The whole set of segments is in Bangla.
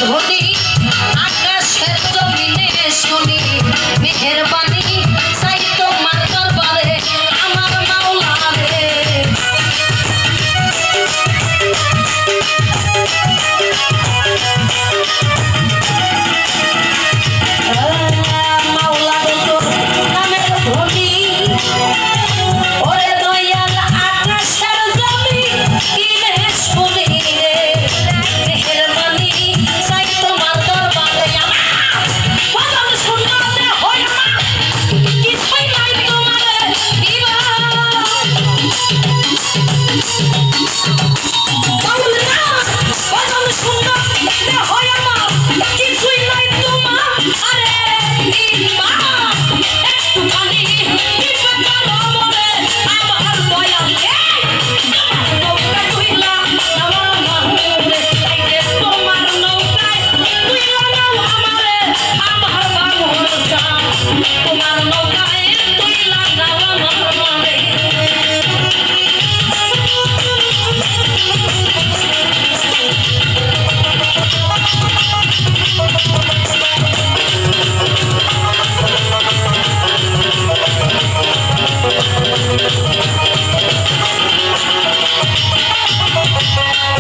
ধ্বনি আকাশের জমিনে শুনি মেহেরবানি চাই তোমার দরবারে আমার মাওলা রে মাওলা রে তোর নামের ধ্বনি ওরে দয়াল আকাশের জমি কিনে শুনি রে মেহেরবানি চাই তোমার দরবারে আমার ভজন শুনতে হয় আমার কিছুই নাই তোমারে দিবা বাউল না ভজন শুনতে হয় আমার কিছুই নাই তোমার আরে দিবা একটুখানি দিবা কালো মরে আমার দয়াল নৌকা তুইলা নাও আমারে তাইলে তোমার নৌকায় তুইলা নাও আমারে আমার বাবুর জান তোমার নৌকায় তুইলা নাও আমারে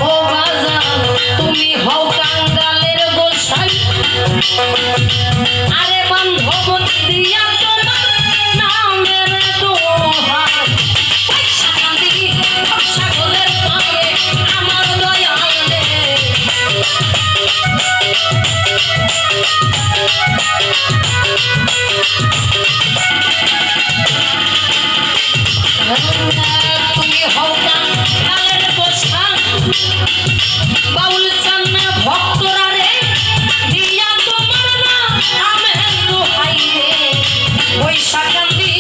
ও বাজান তুমি হও কাঙ্গালের গোসাই আরে বান্ধব দিয়া তোমার নামের দোহাই পয়সা কান্দি সাগরের পারে আমার দয়াল রে তুমি হও কাঙ্গালের গোসাই বাউল চান না ভক্তরা রে দিয়া তোমার নামের দোহাই রে পয়সা কান্দি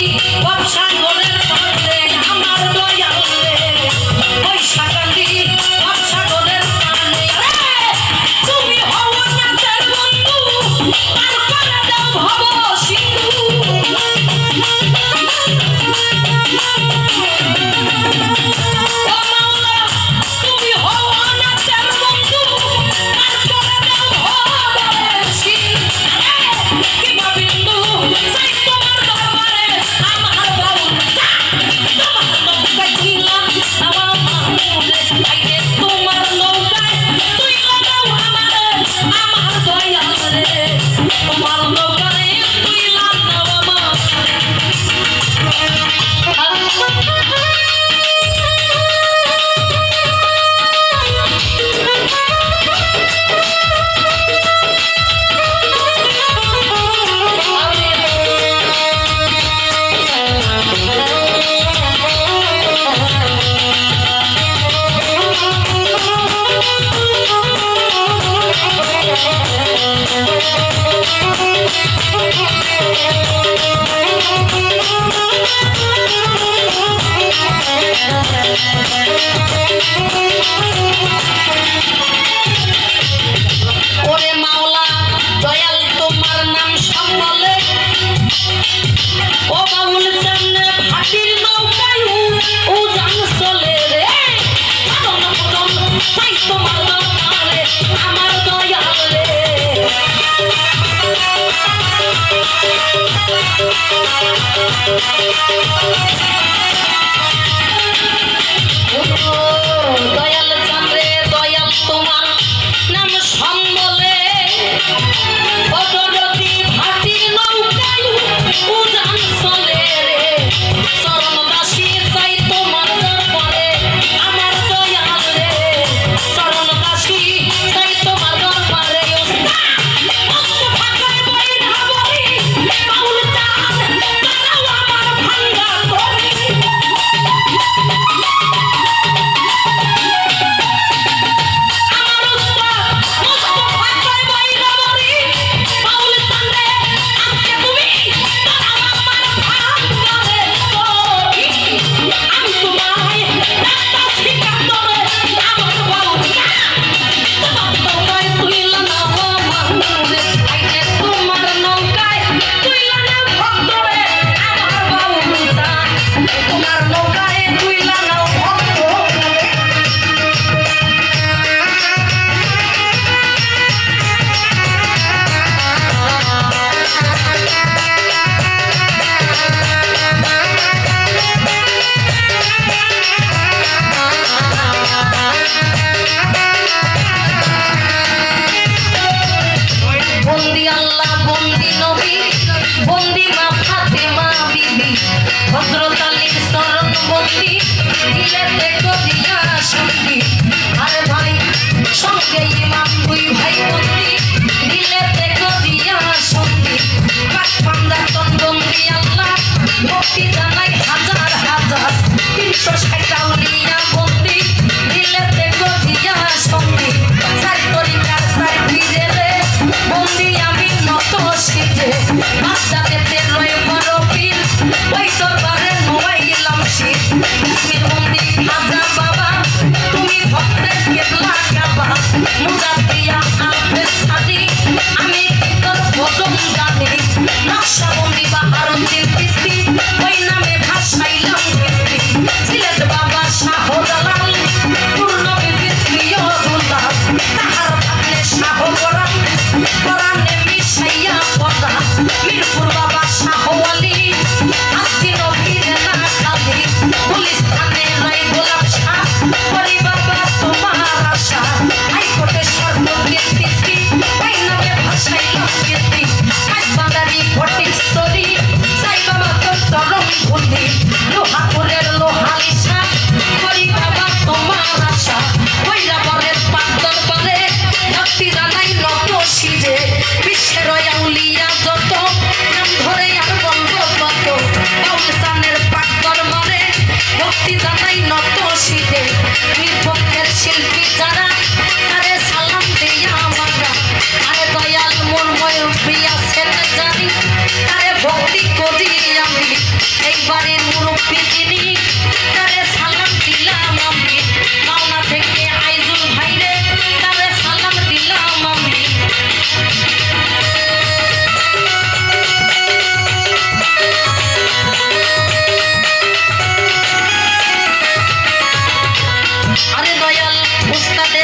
ব্যবসা করে পারে আমার দয়াল রে পয়সা কান্দি ব্যবসা করে পারে তুমি হও নাথের বন্ধু পার করে দাও ভব সিন্ধু ও মাওলা তুমি হও নাথের বন্ধু পার করে দাও ভব সিন্ধু কি বিন্দু চাই তোমার দরবারে আমার বাউল তোমার নৌকায় তুইলা নাও আমারে তাইলে তোমার নৌকায় তুইলা নাও আমারে আমার দয়াল রে তোমার নৌকায় তুইলা নাও ওরে মাওলা দয়াল তোমার নাম সম্বলে ও বাউল জানে ভাটির নৌকায় উজান চলে রে ভজন ভজন চাই তোমার দরবারে আমার দয়াল রে দয়াল চান রে দয়াল তোমার নাম সম্বলে অজরতি ভাটির নৌকায় উজান চলে রে চরণ দাসী চাই তোমার দরবারে আমার দয়াল রে চরণ দাসী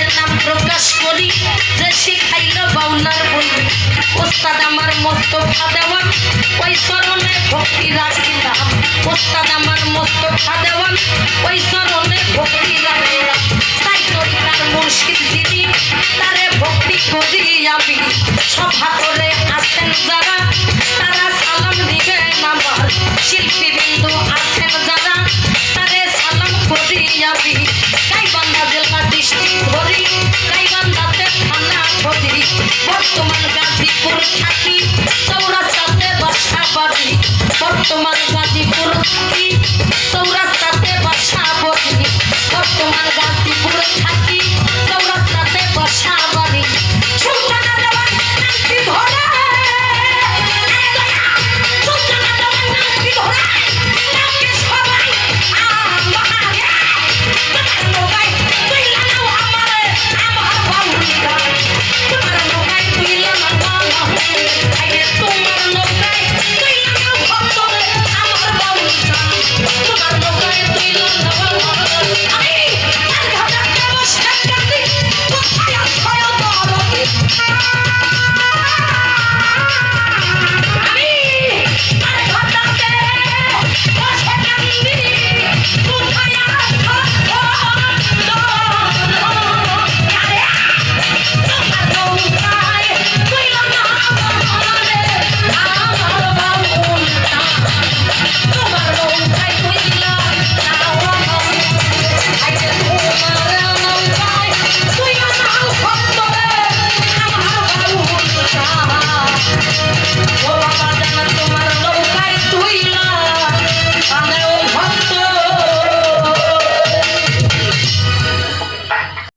নাম প্রকাশ করি যে শিখাইল বাউলার বই ওস্তাদ আমার মোস্তফা দেওয়ান ওই চরণে ভক্তি রাখিলাম ওস্তাদ আমার মোস্তফা দেওয়ান ওই চরণে ভক্তি রাখিলাম তাই তরিকার মুর্শিদ